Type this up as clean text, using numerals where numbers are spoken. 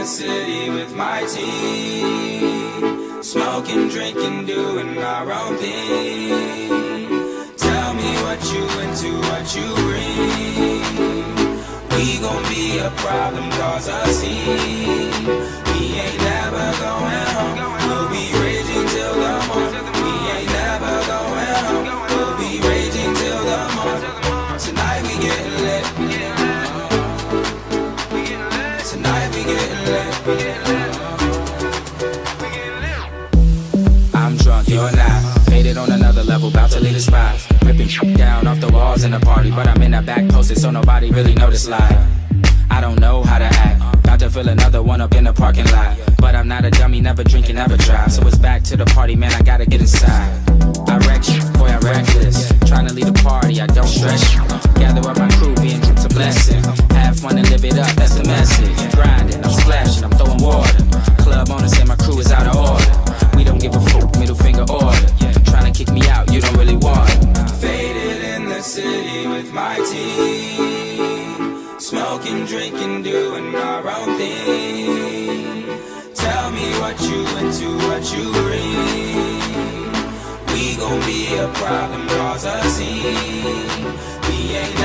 the city with my team, smoking, drinking, doing our own thing. Tell me what you into, what you bring. We gon' be a problem, cause a scene. We ain't never going home. We'll be raging till the morning. We ain't never going home. We'll be raging till the morning. Tonight we getting lit. Tonight we getting lit. I'm drunk, you're not. Faded on another level, bout to leave the spot. Ripping down off the walls in the party, but I'm in the back posted so nobody really noticed live. I don't know how to act, about to fill another one up in the parking lot. But I'm not a dummy, never drinking, never drive. So it's back to the party, man, I gotta get inside. I wreck you, boy, I reckless. Trying to lead a party, I don't stress you. Gather up my crew, being tripped a blessing. Have fun and live it up, that's the message. Grinding, I'm splashing, I'm throwing water. Club owners say my crew is out of order. We don't give a fuck, middle finger order. Trying to kick me out, you don't really want it. Faded in the city with my team, smoking, drinking, doing our own thing. Tell me what you into, what you bring. We gon' be a problem, cause a scene. We ain't